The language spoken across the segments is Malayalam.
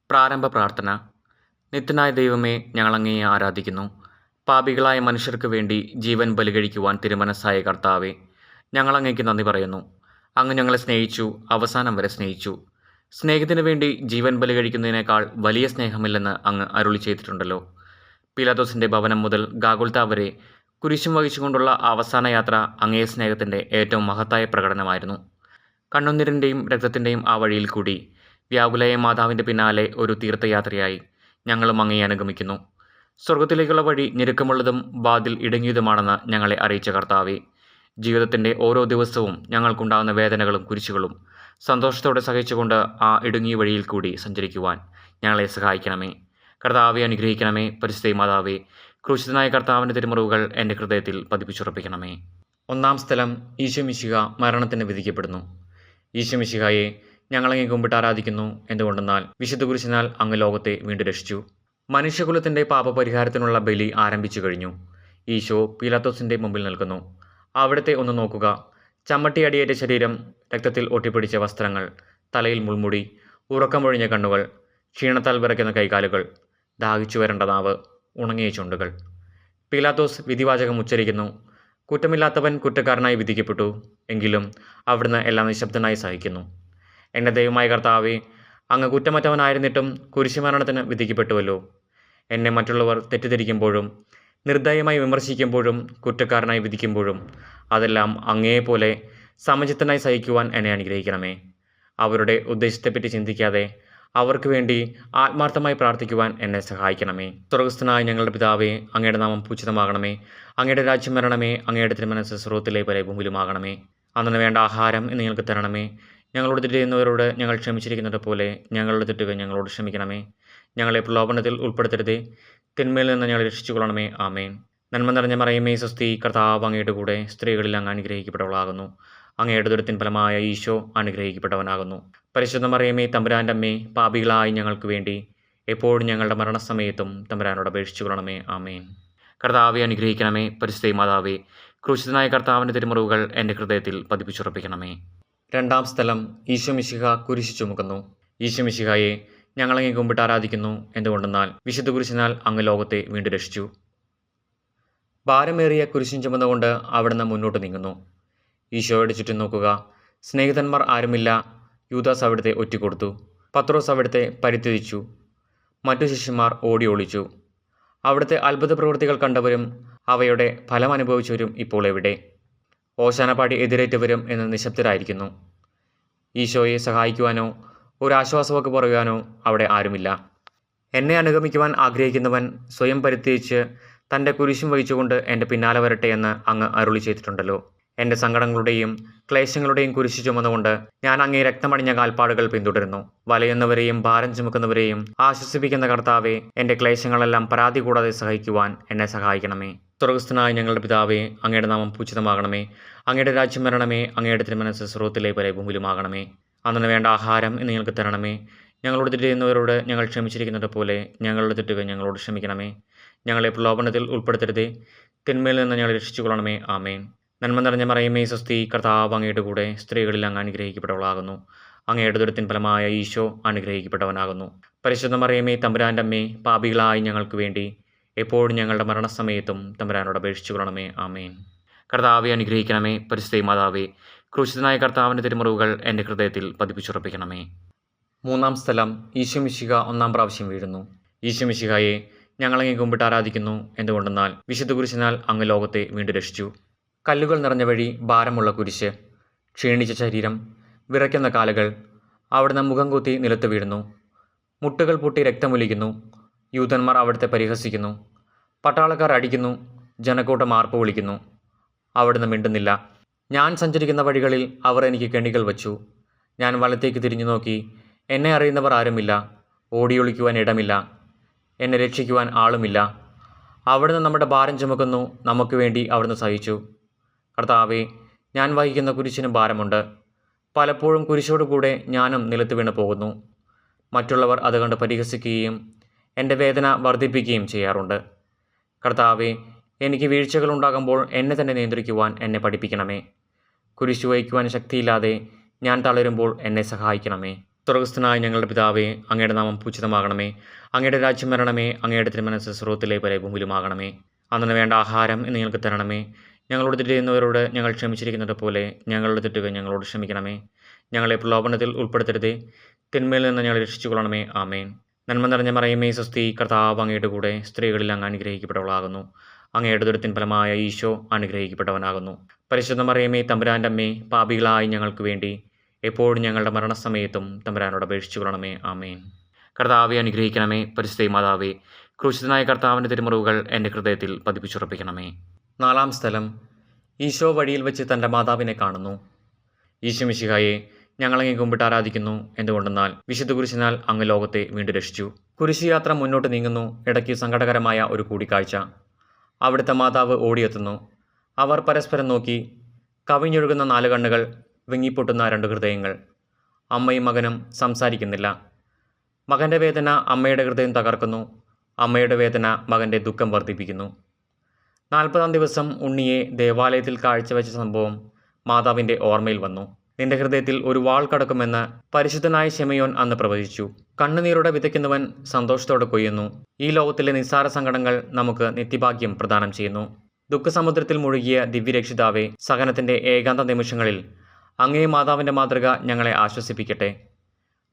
പ്രാരംഭ പ്രാർത്ഥന. നിത്യനായ ദൈവമേ, ഞങ്ങൾ അങ്ങയെ ആരാധിക്കുന്നു. പാപികളായ മനുഷ്യർക്ക് വേണ്ടി ജീവൻ ബലികഴിക്കുവാൻ തിരുമനസ്സായ കർത്താവേ, ഞങ്ങൾ അങ്ങേക്ക് നന്ദി പറയുന്നു. അങ്ങ് ഞങ്ങളെ സ്നേഹിച്ചു, അവസാനം വരെ സ്നേഹിച്ചു. സ്നേഹത്തിനു വേണ്ടി ജീവൻ ബലികഴിക്കുന്നതിനേക്കാൾ വലിയ സ്നേഹമില്ലെന്ന് അങ്ങ് അരുളി ചെയ്തിട്ടുണ്ടല്ലോ. പീലാത്തോസിൻ്റെ ഭവനം മുതൽ ഗാഗുൽത്ത വരെ കുരിശും വഹിച്ചുകൊണ്ടുള്ള അവസാന യാത്ര അങ്ങേ സ്നേഹത്തിൻ്റെ ഏറ്റവും മഹത്തായ പ്രകടനമായിരുന്നു. കണ്ണുനീരിൻ്റെയും രക്തത്തിൻ്റെയും ആ വഴിയിൽ കൂടി വ്യാകുലയ മാതാവിൻ്റെ പിന്നാലെ ഒരു തീർത്ഥയാത്രയായി ഞങ്ങളും അങ്ങയെ അനുഗമിക്കുന്നു. സ്വർഗത്തിലേക്കുള്ള വഴി ഞെരുക്കമുള്ളതും വാതിൽ ഇടുങ്ങിയതുമാണെന്ന് ഞങ്ങളെ അറിയിച്ച കർത്താവേ, ജീവിതത്തിൻ്റെ ഓരോ ദിവസവും ഞങ്ങൾക്കുണ്ടാകുന്ന വേദനകളും കുരിശുകളും സന്തോഷത്തോടെ സഹിച്ചുകൊണ്ട് ആ ഇടുങ്ങിയ വഴിയിൽ കൂടി സഞ്ചരിക്കുവാൻ ഞങ്ങളെ സഹായിക്കണമേ. കർത്താവെ അനുഗ്രഹിക്കണമേ. പരിശുദ്ധ മാതാവേ, ക്രൂശിതനായ കർത്താവിൻ്റെ തിരുമുറിവുകൾ എൻ്റെ ഹൃദയത്തിൽ പതിപ്പിച്ചുറപ്പിക്കണമേ. ഒന്നാം സ്ഥലം. ഈശോ മിശിഹ മരണത്തിന് വിധിക്കപ്പെടുന്നു. ഈശോ മിശിഹായെ ഞങ്ങളങ്ങേ കുമ്പിട്ട് ആരാധിക്കുന്നു. എന്തുകൊണ്ടെന്നാൽ വിശുദ്ധ കുരിശിനാൽ അങ്ങ് ലോകത്തെ വീണ്ടും രക്ഷിച്ചു. മനുഷ്യകുലത്തിൻ്റെ പാപപരിഹാരത്തിനുള്ള ബലി ആരംഭിച്ചു കഴിഞ്ഞു. ഈശോ പീലാത്തോസിൻ്റെ മുമ്പിൽ നിൽക്കുന്നു. അവിടുത്തെ ഒന്ന് നോക്കുക. ചമ്മട്ടി അടിയേറ്റ ശരീരം, രക്തത്തിൽ ഒട്ടിപ്പിടിച്ച വസ്ത്രങ്ങൾ, തലയിൽ മുൾമുടി, ഉറക്കമൊഴിഞ്ഞ കണ്ണുകൾ, ക്ഷീണത്താൽ വിറയ്ക്കുന്ന കൈകാലുകൾ, ദാഹിച്ചു വരേണ്ട നാവ്, ഉണങ്ങിയ ചുണ്ടുകൾ. പീലാത്തോസ് വിധിവാചകം ഉച്ചരിക്കുന്നു. കുറ്റമില്ലാത്തവൻ കുറ്റക്കാരനായി വിധിക്കപ്പെട്ടു. എങ്കിലും അവിടുന്ന് എല്ലാം നിശബ്ദനായി സഹിക്കുന്നു. എൻ്റെ ദൈവമായ കർത്താവേ, അങ്ങ് കുറ്റമറ്റവനായിരുന്നിട്ടും കുരിശുമരണത്തിന് വിധിക്കപ്പെട്ടുവല്ലോ. എന്നെ മറ്റുള്ളവർ തെറ്റിദ്ധരിക്കുമ്പോഴും നിർദ്ദയമായി വിമർശിക്കുമ്പോഴും കുറ്റക്കാരനായി വിധിക്കുമ്പോഴും അതെല്ലാം അങ്ങേപോലെ സമചിത്തനായി സഹിക്കുവാൻ എന്നെ അനുഗ്രഹിക്കണമേ. അവരുടെ ഉദ്ദേശത്തെപ്പറ്റി ചിന്തിക്കാതെ അവർക്ക് വേണ്ടി ആത്മാർത്ഥമായി പ്രാർത്ഥിക്കുവാൻ എന്നെ സഹായിക്കണമേ. സ്വർഗസ്ഥനായ ഞങ്ങളുടെ പിതാവേ, അങ്ങയുടെ നാമം പൂജിതമാകണമേ. അങ്ങയുടെ രാജ്യം വരണമേ. അങ്ങയുടെ തിരുമനസ്സ് സ്വർഗ്ഗത്തിലെ പോലെ ഭൂമിയിലുമാകണമേ. അന്നു വേണ്ട ആഹാരം ഇന്ന് ഞങ്ങൾക്ക് തരണമേ. ഞങ്ങളോട് തെറ്റ് ചെയ്യുന്നവരോട് ഞങ്ങൾ ക്ഷമിച്ചിരിക്കുന്നത് പോലെ ഞങ്ങളുടെ തെറ്റുകൾ ഞങ്ങളോട് ക്ഷമിക്കണമേ. ഞങ്ങളെ പ്രലോഭനത്തിൽ ഉൾപ്പെടുത്തരുതേ, തിന്മയിൽ നിന്ന് ഞങ്ങളെ രക്ഷിച്ചുകൊള്ളണമേ. ആമേൻ. നന്മ നിറഞ്ഞ മറിയമേ, സ്വസ്തി, കർത്താവ് അങ്ങയുടെ കൂടെ സ്ത്രീകളിൽ അങ്ങ് അനുഗ്രഹിക്കപ്പെട്ടവളാകുന്നു. അങ്ങയുടെ ദുരിതത്തിൻ ഫലമായ ഈശോ അനുഗ്രഹിക്കപ്പെട്ടവനാകുന്നു. പരിശുദ്ധ മറിയമേ, തമ്പുരാൻ്റെ അമ്മേ, പാപികളായി ഞങ്ങൾക്ക് വേണ്ടി എപ്പോഴും ഞങ്ങളുടെ മരണസമയത്തും തമ്പുരാനോട് അപേക്ഷിച്ചുകൊള്ളണമേ. ആമേൻ. കർത്താവെ അനുഗ്രഹിക്കണമേ. പരിശുദ്ധ മാതാവേ, ക്രൂശിതനായ കർത്താവിൻ്റെ തിരുമുറിവുകൾ എൻ്റെ ഹൃദയത്തിൽ പതിപ്പിച്ചുറപ്പിക്കണമേ. രണ്ടാം സ്ഥലം. ഈശോ മിശിഹ കുരിശു ചുമക്കുന്നു. ഈശോ മിശിഹായെ ഞങ്ങളങ്ങേ കുമ്പിട്ട് ആരാധിക്കുന്നു. എന്തുകൊണ്ടെന്നാൽ വിശുദ്ധ കുരിശിനാൽ അങ്ങ് ലോകത്തെ വീണ്ടും രക്ഷിച്ചു. ഭാരമേറിയ കുരിശും ചുമന്നുകൊണ്ട് അവിടുന്ന് മുന്നോട്ട് നീങ്ങുന്നു. ഈശോയുടെ ചുറ്റും നോക്കുക. സ്നേഹിതന്മാർ ആരുമില്ല. യൂദാസ് അവിടുത്തെ ഒറ്റിക്കൊടുത്തു. പത്രോസ് അവിടുത്തെ പരിത്യജിച്ചു. മറ്റു ശിഷ്യന്മാർ ഓടി ഒളിച്ചു. അവിടുത്തെ അത്ഭുത പ്രവൃത്തികൾ കണ്ടവരും അവയുടെ ഫലം അനുഭവിച്ചവരും ഇപ്പോൾ എവിടെ? ഓശാനപ്പാടി എതിരേറ്റവരും എന്ന് നിശബ്ദരായിരിക്കുന്നു. ഈശോയെ സഹായിക്കുവാനോ ഒരാശ്വാസവാക്ക് പറയുവാനോ അവിടെ ആരുമില്ല. എന്നെ അനുഗമിക്കുവാൻ ആഗ്രഹിക്കുന്നവൻ സ്വയം പരിത്യജിച്ച് തൻ്റെ കുരിശും വഹിച്ചുകൊണ്ട് എൻ്റെ പിന്നാലെ വരട്ടെ എന്ന് അങ്ങ് അരുളി ചെയ്തിട്ടുണ്ടല്ലോ. എൻ്റെ സങ്കടങ്ങളുടെയും ക്ലേശങ്ങളുടെയും കുരിശു ചുമന്നുകൊണ്ട് ഞാൻ അങ്ങേ രക്തമണിഞ്ഞ കാൽപ്പാടുകൾ പിന്തുടരുന്നു. വലയുന്നവരെയും ഭാരം ചുമക്കുന്നവരെയും ആശ്വസിപ്പിക്കുന്ന കർത്താവെ, എൻ്റെ ക്ലേശങ്ങളെല്ലാം പരാതി കൂടാതെ സഹിക്കുവാൻ എന്നെ സഹായിക്കണമേ. സ്വർഗസ്ഥനായ ഞങ്ങളുടെ പിതാവേ, അങ്ങയുടെ നാമം പൂജിതമാകണമേ. അങ്ങയുടെ രാജ്യം വരണമേ. അങ്ങയുടെ തിരുമനസ്സ് സ്വർഗ്ഗത്തിലെ പോലെ ഭൂമിയിലുമാകണമേ. അന്നു വേണ്ട ആഹാരം ഇന്ന് ഞങ്ങൾക്ക് തരണമേ. ഞങ്ങളോട് തെറ്റ് ചെയ്യുന്നവരോട് ഞങ്ങൾ ക്ഷമിച്ചിരിക്കുന്നത് പോലെ ഞങ്ങളുടെ തെറ്റുകൾ ഞങ്ങളോട് ക്ഷമിക്കണമേ. ഞങ്ങളെ പ്രലോഭനത്തിൽ ഉൾപ്പെടുത്തരുതേ, തിന്മയിൽ നിന്ന് ഞങ്ങളെ രക്ഷിച്ചുകൊള്ളണമേ. ആമേൻ. നന്മ നിറഞ്ഞ മറിയമേ, സ്വസ്തി, കർത്താവ് അങ്ങയുടെ കൂടെ സ്ത്രീകളിൽ അങ്ങ് അനുഗ്രഹിക്കപ്പെട്ടവളാകുന്നു. അങ്ങയുടെ ദുരിതത്തിൻ ഫലമായ ഈശോ അനുഗ്രഹിക്കപ്പെട്ടവനാകുന്നു. പരിശുദ്ധ മറിയമേ, തമ്പുരാൻ്റെ അമ്മേ, പാപികളായി ഞങ്ങൾക്ക് വേണ്ടി എപ്പോഴും ഞങ്ങളുടെ മരണസമയത്തും തമ്പുരാനോട് അപേക്ഷിച്ചുകൊള്ളണമേ. ആമേൻ. കർത്താവെ അനുഗ്രഹിക്കണമേ. പരിശുദ്ധ മാതാവേ, ക്രൂശിതനായ കർത്താവിൻ്റെ തിരുമുറിവുകൾ എൻ്റെ ഹൃദയത്തിൽ പതിപ്പിച്ചുറപ്പിക്കണമേ. മൂന്നാം സ്ഥലം. ഈശോ മിശിഹ ഒന്നാം പ്രാവശ്യം വീഴുന്നു. ഈശോ മിശിഹായെ ഞങ്ങളങ്ങേ കുമ്പിട്ട് ആരാധിക്കുന്നു. എന്തുകൊണ്ടെന്നാൽ വിശുദ്ധ കുരിശിനാൽ അങ്ങ് ലോകത്തെ വീണ്ടും രക്ഷിച്ചു. കല്ലുകൾ നിറഞ്ഞ വഴി, ഭാരമുള്ള കുരിശ്, ക്ഷീണിച്ച ശരീരം, വിറയ്ക്കുന്ന കാലുകൾ. അവിടുന്ന് മുഖം കുത്തി നിലത്ത് വീഴുന്നു. മുട്ടുകൾ പൊട്ടി രക്തമൊലിക്കുന്നു. യൂതന്മാർ അവിടുത്തെ പരിഹസിക്കുന്നു. പട്ടാളക്കാർ അടിക്കുന്നു. ജനക്കൂട്ടം ആർപ്പ് വിളിക്കുന്നു. അവിടുന്ന് മിണ്ടുന്നില്ല. ഞാൻ സഞ്ചരിക്കുന്ന വഴികളിൽ അവർ എനിക്ക് കെണികൾ വച്ചു. ഞാൻ വലത്തേക്ക് തിരിഞ്ഞു നോക്കി. എന്നെ അറിയുന്നവർ ആരുമില്ല. ഓടിയൊളിക്കുവാൻ ഇടമില്ല. എന്നെ രക്ഷിക്കുവാൻ ആളുമില്ല. അവിടുന്ന് നമ്മുടെ ഭാരം ചുമക്കുന്നു. നമുക്ക് വേണ്ടി അവിടുന്ന് സഹിച്ചു. കർത്താവേ, ഞാൻ വഹിക്കുന്ന കുരിശിന് ഭാരമുണ്ട്. പലപ്പോഴും കുരിശോടുകൂടെ ഞാനും നിലത്ത് വീണ് പോകുന്നു. മറ്റുള്ളവർ അത് കണ്ട് പരിഹസിക്കുകയും എൻ്റെ വേദന വർദ്ധിപ്പിക്കുകയും ചെയ്യാറുണ്ട്. കർത്താവേ, എനിക്ക് വീഴ്ചകളുണ്ടാകുമ്പോൾ എന്നെ തന്നെ നിയന്ത്രിക്കുവാൻ എന്നെ പഠിപ്പിക്കണമേ. കുരിശു വഹിക്കുവാൻ ശക്തിയില്ലാതെ ഞാൻ തളരുമ്പോൾ എന്നെ സഹായിക്കണമേ. സ്വർഗസ്ഥനായ ഞങ്ങളുടെ പിതാവേ, അങ്ങയുടെ നാമം പൂജിതമാകണമേ. അങ്ങയുടെ രാജ്യം വരണമേ. അങ്ങയുടെ തിരുമനസ്സ് സ്വർഗ്ഗത്തിലെ പോലെ ഭൂമിയിലുമാകണമേ. അന്നു വേണ്ട ആഹാരം ഇന്ന് ഞങ്ങൾക്ക് തരണമേ. ഞങ്ങളോട് തെറ്റ് ചെയ്യുന്നവരോട് ഞങ്ങൾ ക്ഷമിച്ചിരിക്കുന്നത് പോലെ ഞങ്ങളുടെ തെറ്റുകൾ ഞങ്ങളോട് ക്ഷമിക്കണമേ. ഞങ്ങളെ പ്രലോഭനത്തിൽ ഉൾപ്പെടുത്തരുതേ, തിന്മയിൽ നിന്ന് ഞങ്ങളെ രക്ഷിച്ചുകൊള്ളണമേ. ആമേൻ. നന്മ നിറഞ്ഞ മറിയമേ, സ്വസ്തി, കർത്താവ് അങ്ങയുടെ കൂടെ സ്ത്രീകളിൽ അങ്ങ് അനുഗ്രഹിക്കപ്പെട്ടവളാകുന്നു. അങ്ങയുടെ ദുരിതത്തിൻ ഫലമായ ഈശോ അനുഗ്രഹിക്കപ്പെട്ടവനാകുന്നു. പരിശുദ്ധ മറിയമേ, തമ്പുരാൻ്റെ അമ്മേ, പാപികളായി ഞങ്ങൾക്ക് വേണ്ടി എപ്പോഴും ഞങ്ങളുടെ മരണസമയത്തും തമ്പുരാനോട് അപേക്ഷിച്ചുകൊള്ളണമേ. ആമേൻ. കർത്താവെ അനുഗ്രഹിക്കണമേ. പരിശുദ്ധ മാതാവേ, ക്രൂശിതനായ കർത്താവിൻ്റെ തിരുമുറിവുകൾ എൻ്റെ ഹൃദയത്തിൽ പതിപ്പിച്ചുറപ്പിക്കണമേ. 4-ാം സ്ഥലം. ഈശോ വഴിയിൽ വെച്ച് തൻ്റെ മാതാവിനെ കാണുന്നു. ഈശോ മിശിഹായെ, ഞങ്ങളങ്ങേ കുമ്പിട്ട് ആരാധിക്കുന്നു. എന്തുകൊണ്ടെന്നാൽ വിശുദ്ധ കുരിശിനാൽ അങ്ങ് ലോകത്തെ വീണ്ടും രക്ഷിച്ചു. കുരിശുയാത്ര മുന്നോട്ട് നീങ്ങുന്നു. ഇടയ്ക്ക് സങ്കടകരമായ ഒരു കൂടിക്കാഴ്ച. അവിടുത്തെ മാതാവ് ഓടിയെത്തുന്നു. അവർ പരസ്പരം നോക്കി. കവിഞ്ഞൊഴുകുന്ന 4 കണ്ണുകൾ, വിങ്ങിപ്പൊട്ടുന്ന 2 ഹൃദയങ്ങൾ. അമ്മയും മകനും സംസാരിക്കുന്നില്ല. മകൻ്റെ വേദന അമ്മയുടെ ഹൃദയം തകർക്കുന്നു. അമ്മയുടെ വേദന മകൻ്റെ ദുഃഖം വർദ്ധിപ്പിക്കുന്നു. 40-ാം ദിവസം ഉണ്ണിയെ ദേവാലയത്തിൽ കാഴ്ചവെച്ച സംഭവം മാതാവിൻ്റെ ഓർമ്മയിൽ വന്നു. നിന്റെ ഹൃദയത്തിൽ ഒരു വാൾ കടക്കുമെന്ന് പരിശുദ്ധനായ ശിമയോൻ അന്ന് പ്രവചിച്ചു. കണ്ണുനീരോടെ വിതയ്ക്കുന്നവൻ സന്തോഷത്തോടെ കൊയ്യുന്നു. ഈ ലോകത്തിലെ നിസ്സാര സങ്കടങ്ങൾ നമുക്ക് നിത്യഭാഗ്യം പ്രദാനം ചെയ്യുന്നു. ദുഃഖസമുദ്രത്തിൽ മുഴുകിയ ദിവ്യരക്ഷിതാവെ, സഹനത്തിൻ്റെ ഏകാന്ത നിമിഷങ്ങളിൽ അങ്ങേ മാതാവിൻ്റെ മാതൃക ഞങ്ങളെ ആശ്വസിപ്പിക്കട്ടെ.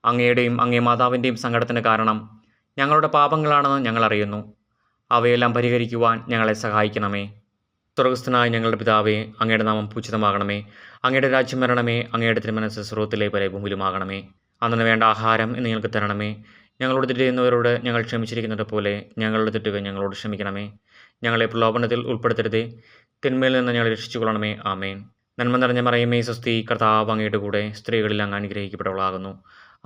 അങ്ങയുടെയും അങ്ങേ മാതാവിൻ്റെയും സങ്കടത്തിന് കാരണം ഞങ്ങളുടെ പാപങ്ങളാണെന്ന് ഞങ്ങൾ അറിയുന്നു. അവയെല്ലാം പരിഹരിക്കുവാൻ ഞങ്ങളെ സഹായിക്കണമേ. സ്വർഗസ്ഥനായ ഞങ്ങളുടെ പിതാവേ, അങ്ങയുടെ നാമം പൂജിതമാകണമേ. അങ്ങയുടെ രാജ്യം വരണമേ. അങ്ങയുടെ തിരുമനസ്സ് സ്വർഗ്ഗത്തിലെ പോലെ ഭൂമിയിലുമാകണമേ. അന്നു വേണ്ട ആഹാരം ഇന്ന് ഞങ്ങൾക്ക് തരണമേ. ഞങ്ങളോട് തെറ്റ് ചെയ്യുന്നവരോട് ഞങ്ങൾ ക്ഷമിച്ചിരിക്കുന്നത് പോലെ ഞങ്ങളുടെ തെറ്റുകൾ ഞങ്ങളോട് ക്ഷമിക്കണമേ. ഞങ്ങളെ പ്രലോഭനത്തിൽ ഉൾപ്പെടുത്തരുതേ, തിന്മയിൽ നിന്ന് ഞങ്ങളെ രക്ഷിച്ചുകൊള്ളണമേ. ആമേൻ. നന്മ നിറഞ്ഞ മറിയമേ, സ്വസ്തി, കർത്താവ് അങ്ങയുടെ കൂടെ സ്ത്രീകളിൽ അങ്ങ് അനുഗ്രഹിക്കപ്പെട്ടവളാകുന്നു.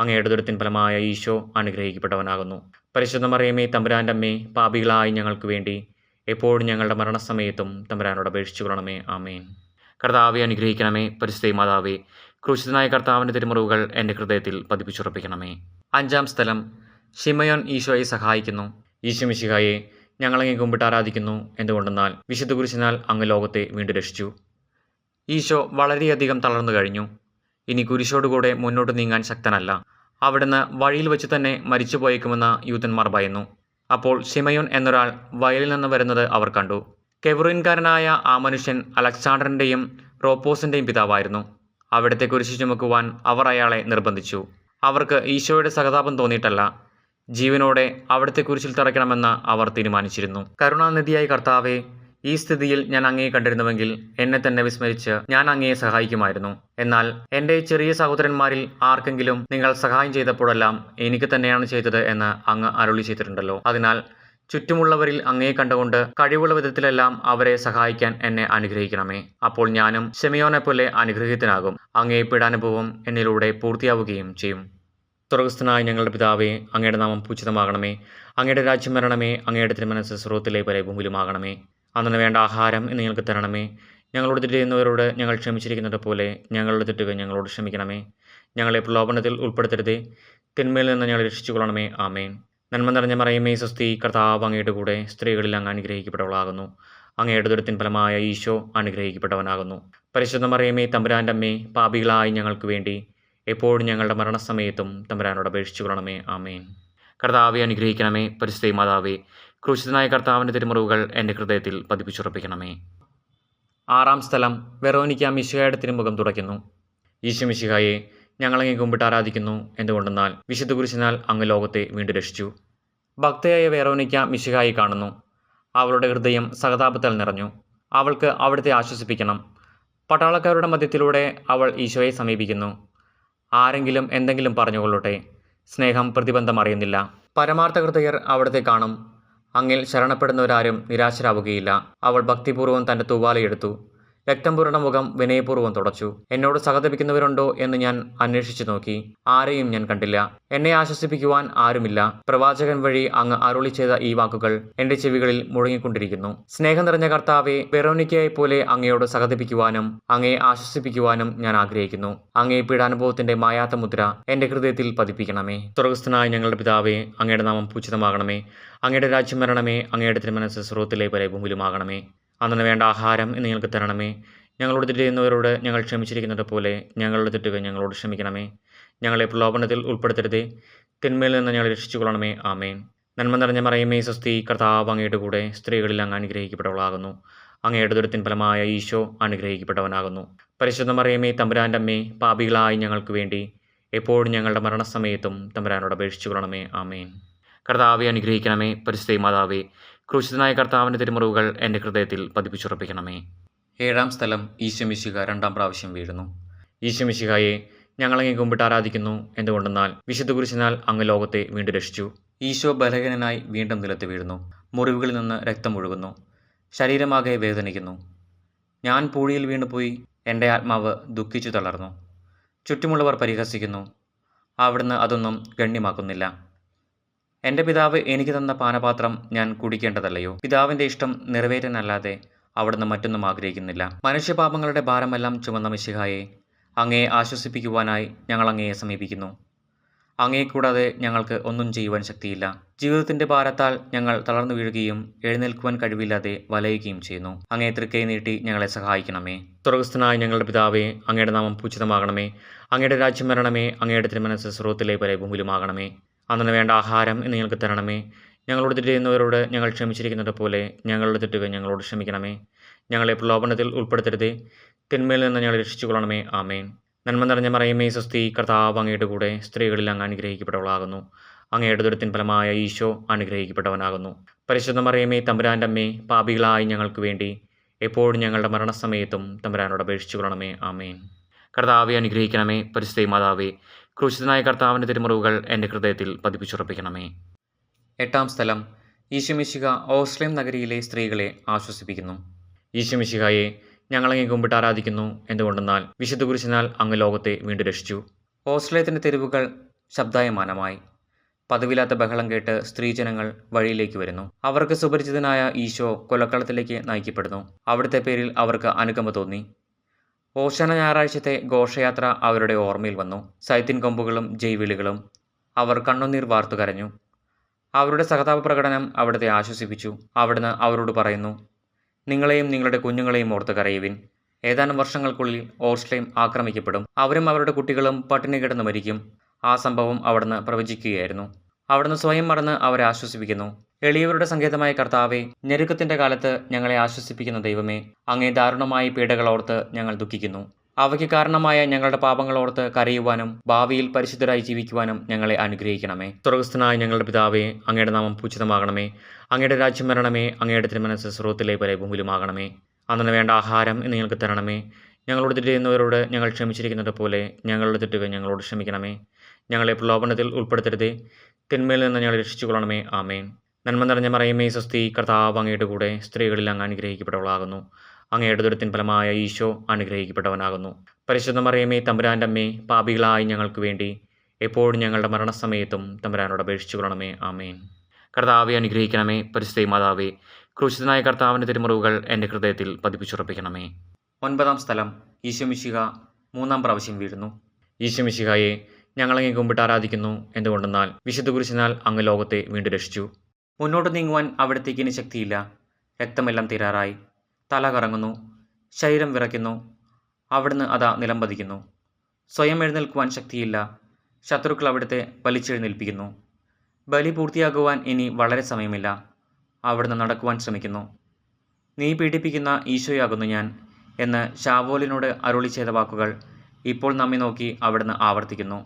അങ്ങയുടെ ദുരിതത്തിൻ ഫലമായ ഈശോ അനുഗ്രഹിക്കപ്പെട്ടവനാകുന്നു. പരിശുദ്ധ മറിയമേ, തമ്പുരാൻ്റെ അമ്മേ, പാപികളായി ഞങ്ങൾക്ക് വേണ്ടി എപ്പോഴും ഞങ്ങളുടെ മരണസമയത്തും തമ്പുരാനോട് അപേക്ഷിച്ചുകൊള്ളണമേ. ആമേൻ. കർത്താവെ അനുഗ്രഹിക്കണമേ. പരിശുദ്ധ മാതാവേ, ക്രൂശിതനായ കർത്താവിൻ്റെ തിരുമുറിവുകൾ എൻ്റെ ഹൃദയത്തിൽ പതിപ്പിച്ചുറപ്പിക്കണമേ. 5-ാം സ്ഥലം. ശിമയോൻ ഈശോയെ സഹായിക്കുന്നു. ഈശോ മിശിഹായെ, ഞങ്ങളങ്ങേ കുമ്പിട്ട് ആരാധിക്കുന്നു. എന്തുകൊണ്ടെന്നാൽ വിശുദ്ധ കുരിശിനാൽ അങ്ങ് ലോകത്തെ വീണ്ടും രക്ഷിച്ചു. ഈശോ വളരെയധികം തളർന്നു കഴിഞ്ഞു. ഇനി കുരിശോടുകൂടെ മുന്നോട്ട് നീങ്ങാൻ ശക്തനല്ല. അവിടുന്ന് വഴിയിൽ വെച്ച് തന്നെ മരിച്ചു പോയേക്കുമെന്ന് യൂതന്മാർ ഭയന്നു. അപ്പോൾ ശിമയോൻ എന്നൊരാൾ വയലിൽ നിന്ന് വരുന്നത് അവർ കണ്ടു. കെവ്രീൻകാരനായ ആ മനുഷ്യൻ അലക്സാണ്ടറിൻ്റെയും റോപ്പോസിൻ്റെയും പിതാവായിരുന്നു. അവിടുത്തെ കുരിശ് ചുമക്കുവാൻ അവർ അയാളെ നിർബന്ധിച്ചു. അവർക്ക് ഈശോയുടെ സഹതാപം തോന്നിയിട്ടല്ല, ജീവനോടെ അവിടുത്തെ കുരിശിൽ തറയ്ക്കണമെന്ന് അവർ തീരുമാനിച്ചിരുന്നു. കരുണാനിധിയായ കർത്താവെ, ഈ സ്ഥിതിയിൽ ഞാൻ അങ്ങയെ കണ്ടിരുന്നുവെങ്കിൽ എന്നെ തന്നെ വിസ്മരിച്ച് ഞാൻ അങ്ങയെ സഹായിക്കുമായിരുന്നു. എന്നാൽ എൻ്റെ ചെറിയ സഹോദരന്മാരിൽ ആർക്കെങ്കിലും നിങ്ങൾ സഹായം ചെയ്തപ്പോഴെല്ലാം എനിക്ക് തന്നെയാണ് ചെയ്തത് എന്ന് അങ്ങ് അരുളി ചെയ്തിട്ടുണ്ടല്ലോ. അതിനാൽ ചുറ്റുമുള്ളവരിൽ അങ്ങയെ കണ്ടുകൊണ്ട് കഴിവുള്ള വിധത്തിലെല്ലാം അവരെ സഹായിക്കാൻ എന്നെ അനുഗ്രഹിക്കണമേ. അപ്പോൾ ഞാനും ശിമയോനെപ്പോലെ അനുഗ്രഹീതനാകും. അങ്ങയെ പീഡാനുഭവം എന്നിലൂടെ പൂർത്തിയാവുകയും ചെയ്യും. സ്വർഗസ്ഥനായ ഞങ്ങളുടെ പിതാവേ, അങ്ങയുടെ നാമം പൂജിതമാകണമേ. അങ്ങയുടെ രാജ്യം വരണമേ. അങ്ങയുടെ തിരുമനസ്സ് സ്വർഗ്ഗത്തിലെ പോലെ ഭൂമിയിലുമാകണമേ. അന്നു വേണ്ട ആഹാരം ഇന്ന് ഞങ്ങൾക്ക് തരണമേ. ഞങ്ങളോട് തെറ്റ് ചെയ്യുന്നവരോട് ഞങ്ങൾ ക്ഷമിച്ചിരിക്കുന്നത് പോലെ ഞങ്ങളുടെ തെറ്റുകൾ ഞങ്ങളോട് ക്ഷമിക്കണമേ. ഞങ്ങളെ പ്രലോഭനത്തിൽ ഉൾപ്പെടുത്തരുതേ, തിന്മയിൽ നിന്ന് ഞങ്ങളെ രക്ഷിച്ചുകൊള്ളണമേ. ആമേൻ. നന്മ നിറഞ്ഞ മറിയമേ, സ്വസ്തി, കർത്താവ് അങ്ങയുടെ കൂടെ സ്ത്രീകളിൽ അങ്ങ് അനുഗ്രഹിക്കപ്പെട്ടവളാകുന്നു. അങ്ങയുടെ ദുരിതത്തിൻ ഫലമായ ഈശോ അനുഗ്രഹിക്കപ്പെട്ടവനാകുന്നു. പരിശുദ്ധ മറിയമേ, തമ്പുരാൻ്റെ അമ്മേ, പാപികളായി ഞങ്ങൾക്ക് വേണ്ടി എപ്പോഴും ഞങ്ങളുടെ മരണസമയത്തും തമ്പുരാനോട് അപേക്ഷിച്ചുകൊള്ളണമേ. ആമേൻ. കർത്താവെ അനുഗ്രഹിക്കണമേ. പരിശുദ്ധ മാതാവേ, ക്രൂശിതനായ കർത്താവിൻ്റെ തിരുമുറിവുകൾ എൻ്റെ ഹൃദയത്തിൽ പതിപ്പിച്ചുറപ്പിക്കണമേ. 6-ാം സ്ഥലം. വെറോനിക്ക മിശിഹായുടെ തിരുമുഖം തുടയ്ക്കുന്നു. ഈശോ മിശിഹായെ, ഞങ്ങളങ്ങേ കുമ്പിട്ട് ആരാധിക്കുന്നു. എന്തുകൊണ്ടെന്നാൽ വിശുദ്ധ കുരിശിനാൽ അങ്ങ് ലോകത്തെ വീണ്ടും രക്ഷിച്ചു. ഭക്തയായ വെറോനിക്ക മിശിഹായെ കാണുന്നു. അവളുടെ ഹൃദയം സഹതാപത്താൽ നിറഞ്ഞു. അവൾക്ക് അവിടുത്തെ ആശ്വസിപ്പിക്കണം. പട്ടാളക്കാരുടെ മധ്യത്തിലൂടെ അവൾ ഈശോയെ സമീപിക്കുന്നു. ആരെങ്കിലും എന്തെങ്കിലും പറഞ്ഞുകൊള്ളട്ടെ, സ്നേഹം പ്രതിബന്ധം അറിയുന്നില്ല. പരമാർത്ഥ ഹൃദയർ അവിടുത്തെ കാണും. അങ്ങിൽ ശരണപ്പെടുന്നവരാരും നിരാശരാവുകയില്ല. അവൾ ഭക്തിപൂർവ്വം തൻ്റെ തൂവാലയെടുത്തു. രക്തം പുരണ്ട മുഖം വിനയപൂർവ്വം തുടച്ചു. എന്നോട് സഹതപിക്കുന്നവരുണ്ടോ എന്ന് ഞാൻ അന്വേഷിച്ചു നോക്കി. ആരെയും ഞാൻ കണ്ടില്ല. എന്നെ ആശ്വസിപ്പിക്കുവാൻ ആരുമില്ല. പ്രവാചകൻ വഴി അങ്ങ് അരുളി ചെയ്ത ഈ വാക്കുകൾ എൻ്റെ ചെവികളിൽ മുഴങ്ങിക്കൊണ്ടിരിക്കുന്നു. സ്നേഹം നിറഞ്ഞ കർത്താവെ, വെറോനിക്കയെ പോലെ അങ്ങയോട് സഹതപിക്കുവാനും അങ്ങയെ ആശ്വസിപ്പിക്കുവാനും ഞാൻ ആഗ്രഹിക്കുന്നു. അങ്ങയെ പീഡാനുഭവത്തിൻ്റെ മായാത്ത മുദ്ര എൻ്റെ ഹൃദയത്തിൽ പതിപ്പിക്കണമേ. സ്വർഗസ്ഥനായ ഞങ്ങളുടെ പിതാവേ, അങ്ങയുടെ നാമം പൂജിതമാകണമേ. അങ്ങയുടെ രാജ്യം വരണമേ. അങ്ങയുടെ തിരുമനസ്സ് സ്വർഗ്ഗത്തിലെ പോലെ ഭൂമിയിലുമാകണമേ. അന്നു വേണ്ട ആഹാരം ഇന്ന് ഞങ്ങൾക്ക് തരണമേ. ഞങ്ങളോട് തെറ്റ് ചെയ്യുന്നവരോട് ഞങ്ങൾ ക്ഷമിച്ചിരിക്കുന്നത് പോലെ ഞങ്ങളുടെ തെറ്റുകൾ ഞങ്ങളോട് ക്ഷമിക്കണമേ. ഞങ്ങളെ പ്രലോഭനത്തിൽ ഉൾപ്പെടുത്തരുതേ, തിന്മയിൽ നിന്ന് ഞങ്ങളെ രക്ഷിച്ചുകൊള്ളണമേ. ആമേൻ. നന്മ നിറഞ്ഞ മറിയമേ, സ്വസ്തി, കർത്താവ് അങ്ങയുടെ കൂടെ സ്ത്രീകളിൽ അങ്ങ് അനുഗ്രഹിക്കപ്പെട്ടവളാകുന്നു. അങ്ങയുടെ ഉദരത്തിൻ ഫലമായ ഈശോ അനുഗ്രഹിക്കപ്പെട്ടവനാകുന്നു. പരിശുദ്ധ മറിയമേ, തമ്പുരാൻ്റെ അമ്മേ, പാപികളായി ഞങ്ങൾക്ക് വേണ്ടി എപ്പോഴും ഞങ്ങളുടെ മരണസമയത്തും തമ്പുരാനോട് അപേക്ഷിച്ചുകൊള്ളണമേ. ആമേൻ. കർത്താവെ അനുഗ്രഹിക്കണമേ. പരിശുദ്ധ മാതാവേ, ക്രൂശിതനായ കർത്താവിൻ്റെ തിരുമുറിവുകൾ എൻ്റെ ഹൃദയത്തിൽ പതിപ്പിച്ചുറപ്പിക്കണമേ. 7-ാം സ്ഥലം. ഈശോമിശിഹ 2-ാം പ്രാവശ്യം വീഴുന്നു. ഈശോമിശിഹായെ ഞങ്ങളങ്ങേ കുമ്പിട്ട് ആരാധിക്കുന്നു. എന്തുകൊണ്ടെന്നാൽ വിശുദ്ധ കുരിശിനാൽ അങ്ങ് ലോകത്തെ വീണ്ടും രക്ഷിച്ചു. ഈശോ ബലഹീനനായി വീണ്ടും നിലത്ത് വീഴുന്നു. മുറിവുകളിൽ നിന്ന് രക്തം ഒഴുകുന്നു. ശരീരമാകെ വേദനിക്കുന്നു. ഞാൻ പൂഴിയിൽ വീണുപോയി. എൻ്റെ ആത്മാവ് ദുഃഖിച്ചു തളർന്നു. ചുറ്റുമുള്ളവർ പരിഹസിക്കുന്നു. അവിടുന്ന് അതൊന്നും ഗണ്യമാക്കുന്നില്ല. എൻ്റെ പിതാവ് എനിക്ക് തന്ന പാനപാത്രം ഞാൻ കുടിക്കേണ്ടതല്ലയോ? പിതാവിൻ്റെ ഇഷ്ടം നിറവേറ്റാനല്ലാതെ അവിടുന്ന് മറ്റൊന്നും ആഗ്രഹിക്കുന്നില്ല. മനുഷ്യപാപങ്ങളുടെ ഭാരമെല്ലാം ചുമന്ന മിശിഹായെ, അങ്ങയെ ആശ്വസിപ്പിക്കുവാനായി ഞങ്ങൾ അങ്ങയെ സമീപിക്കുന്നു. അങ്ങയെ കൂടാതെ ഞങ്ങൾക്ക് ഒന്നും ചെയ്യുവാൻ ശക്തിയില്ല. ജീവിതത്തിൻ്റെ ഭാരത്താൽ ഞങ്ങൾ തളർന്നു വീഴുകയും എഴുന്നേൽക്കുവാൻ കഴിവില്ലാതെ വലയുകയും ചെയ്യുന്നു. അങ്ങയെ തൃക്കൈ നീട്ടി ഞങ്ങളെ സഹായിക്കണമേ. സ്വർഗ്ഗസ്ഥനായ ഞങ്ങളുടെ പിതാവേ, അങ്ങയുടെ നാമം പൂജിതമാകണമേ. അങ്ങയുടെ രാജ്യം വരണമേ. അങ്ങയുടെ തിരുമനസ്സ് സ്വർഗ്ഗത്തിലെ പോലെ ഭൂമിയിലുമാകണമേ. അന്നു വേണ്ട ആഹാരം ഇന്ന് ഞങ്ങൾക്ക് തരണമേ. ഞങ്ങളോട് തെറ്റ് ചെയ്യുന്നവരോട് ഞങ്ങൾ ക്ഷമിച്ചിരിക്കുന്നത് പോലെ ഞങ്ങളുടെ തെറ്റുകൾ ഞങ്ങളോട് ക്ഷമിക്കണമേ. ഞങ്ങളെ പ്രലോഭനത്തിൽ ഉൾപ്പെടുത്തരുതേ, തിന്മയിൽ നിന്ന് ഞങ്ങളെ രക്ഷിച്ചുകൊള്ളണമേ. ആമേൻ. നന്മ നിറഞ്ഞ മറിയമേ, സ്വസ്തി, കർത്താവ് അങ്ങയുടെ കൂടെ സ്ത്രീകളിൽ അങ്ങ് അനുഗ്രഹിക്കപ്പെട്ടവളാകുന്നു. അങ്ങയുടെ ഉദരത്തിൻ ഫലമായ ഈശോ അനുഗ്രഹിക്കപ്പെട്ടവനാകുന്നു. പരിശുദ്ധ മറിയമേ, തമ്പുരാൻ്റെ അമ്മേ, പാപികളായി ഞങ്ങൾക്ക് വേണ്ടി എപ്പോഴും ഞങ്ങളുടെ മരണസമയത്തും തമ്പുരാനോട് അപേക്ഷിച്ചുകൊള്ളണമേ. ആമേൻ. കർത്താവെ അനുഗ്രഹിക്കണമേ. പരിശുദ്ധ മാതാവേ, ക്രൂശിതനായ കർത്താവിൻ്റെ തിരുമുറിവുകൾ എൻ്റെ ഹൃദയത്തിൽ പതിപ്പിച്ചുറപ്പിക്കണമേ. 8-ാം സ്ഥലം. ഈശോമിശിഹ ഓർസ്ലേം നഗരിയിലെ സ്ത്രീകളെ ആശ്വസിപ്പിക്കുന്നു. ഈശോമിശിഹായെ ഞങ്ങളങ്ങേ കുമ്പിട്ട് ആരാധിക്കുന്നു. എന്തുകൊണ്ടെന്നാൽ വിശുദ്ധ കുരിശിനാൽ അങ്ങ് ലോകത്തെ വീണ്ടും രക്ഷിച്ചു. ഓർസ്ലേത്തിൻ്റെ തെരുവുകൾ ശബ്ദായമാനമായി. പതിവില്ലാത്ത ബഹളം കേട്ട് സ്ത്രീജനങ്ങൾ വഴിയിലേക്ക് വരുന്നു. അവർക്ക് സുപരിചിതനായ ഈശോ കൊലക്കളത്തിലേക്ക് നയിക്കപ്പെടുന്നു. അവിടുത്തെ പേരിൽ അവർക്ക് അനുകമ്പ തോന്നി. ഓശാന ഞായറാഴ്ചത്തെ ഘോഷയാത്ര അവരുടെ ഓർമ്മയിൽ വന്നു. സൈത്തിൻ കൊമ്പുകളും ജൈവിളികളും. അവർ കണ്ണുനീർ വാർത്തു കരഞ്ഞു. അവരുടെ സഹതാപ പ്രകടനം അവിടുത്തെ ആശ്വസിപ്പിച്ചു. അവിടുന്ന് അവരോട് പറയുന്നു, നിങ്ങളെയും നിങ്ങളുടെ കുഞ്ഞുങ്ങളെയും ഓർത്ത് കരയുവിൻ. ഏതാനും വർഷങ്ങൾക്കുള്ളിൽ ഓർസ്ലേം ആക്രമിക്കപ്പെടും. അവരും അവരുടെ കുട്ടികളും പട്ടിണി കിടന്ന് മരിക്കും. ആ സംഭവം അവിടുന്ന് പ്രവചിക്കുകയായിരുന്നു. അവിടുന്ന് സ്വയം മറന്ന് അവരെ ആശ്വസിപ്പിക്കുന്നു. എളിയവരുടെ സങ്കേതമായ കർത്താവെ, ഞെരുക്കത്തിൻ്റെ കാലത്ത് ഞങ്ങളെ ആശ്വസിപ്പിക്കുന്ന ദൈവമേ, അങ്ങേ ദാരുണമായ പീഡകളോർത്ത് ഞങ്ങൾ ദുഃഖിക്കുന്നു. അവയ്ക്ക് കാരണമായ ഞങ്ങളുടെ പാപങ്ങളോർത്ത് കരയുവാനും ഭാവിയിൽ പരിശുദ്ധരായി ജീവിക്കുവാനും ഞങ്ങളെ അനുഗ്രഹിക്കണമേ. സ്വർഗ്ഗസ്ഥനായ ഞങ്ങളുടെ പിതാവേ, അങ്ങയുടെ നാമം പൂജിതമാകണമേ. അങ്ങയുടെ രാജ്യം വരണമേ. അങ്ങയുടെ തിരുമനസ്സ് സ്വർഗ്ഗത്തിലെ പോലെ ഭൂമിയിലുമാകണമേ. അന്നു വേണ്ട ആഹാരം ഇന്ന് ഞങ്ങൾക്ക് തരണമേ. ഞങ്ങളോട് തെറ്റ് ചെയ്യുന്നവരോട് ഞങ്ങൾ ക്ഷമിച്ചിരിക്കുന്നത് പോലെ ഞങ്ങളുടെ തെറ്റുകൾ ഞങ്ങളോട് ക്ഷമിക്കണമേ. ഞങ്ങളെ പ്രലോഭനത്തിൽ ഉൾപ്പെടുത്തരുതേ, തിന്മയിൽ നിന്ന് ഞങ്ങളെ രക്ഷിച്ചുകൊള്ളണമേ. ആമേൻ. നന്മ നിറഞ്ഞ മറിയമേ, സ്വസ്തി, കർത്താവ് അങ്ങയുടെ കൂടെ സ്ത്രീകളിൽ അങ്ങ് അനുഗ്രഹിക്കപ്പെട്ടവളാകുന്നു. അങ്ങയുടെ ഉദരത്തിൻ ഫലമായ ഈശോ അനുഗ്രഹിക്കപ്പെട്ടവനാകുന്നു. പരിശുദ്ധ മറിയമേ, തമ്പുരാൻ്റെ അമ്മേ, പാപികളായി ഞങ്ങൾക്ക് വേണ്ടി എപ്പോഴും ഞങ്ങളുടെ മരണസമയത്തും തമ്പുരാനോട് അപേക്ഷിച്ചുകൊള്ളണമേ. ആമേൻ. കർത്താവെ അനുഗ്രഹിക്കണമേ. പരിശുദ്ധ മാതാവേ, ക്രൂശിതനായ കർത്താവിൻ്റെ തിരുമുറിവുകൾ എൻ്റെ ഹൃദയത്തിൽ പതിപ്പിച്ചുറപ്പിക്കണമേ. 9-ാം സ്ഥലം. ഈശോമിശിഹ 3-ാം പ്രാവശ്യം വീഴുന്നു. ഈശോമിശിഹായെ ഞങ്ങളങ്ങേ കുമ്പിട്ട് ആരാധിക്കുന്നു. എന്തുകൊണ്ടെന്നാൽ വിശുദ്ധ കുരിശിനാൽ അങ്ങ് ലോകത്തെ വീണ്ടും രക്ഷിച്ചു. മുന്നോട്ട് നീങ്ങുവാൻ അവിടത്തേക്ക് ഇനി ശക്തിയില്ല. രക്തമെല്ലാം തീരാറായി. തല കറങ്ങുന്നു. ശരീരം വിറയ്ക്കുന്നു. അവിടുന്ന് അതാ നിലംപതിക്കുന്നു. സ്വയം എഴുന്നേൽക്കുവാൻ ശക്തിയില്ല. ശത്രുക്കൾ അവിടുത്തെ വലിച്ചെഴുന്നേൽപ്പിക്കുന്നു. ബലി പൂർത്തിയാകുവാൻ ഇനി വളരെ സമയമില്ല. അവിടുന്ന് നടക്കുവാൻ ശ്രമിക്കുന്നു. നീ പീഡിപ്പിക്കുന്ന ഈശോയാകുന്നു ഞാൻ എന്ന് ശാവോലിനോട് അരുളി ചെയ്ത വാക്കുകൾ ഇപ്പോൾ നമ്മെ നോക്കി അവിടുന്ന് ആവർത്തിക്കുന്നു.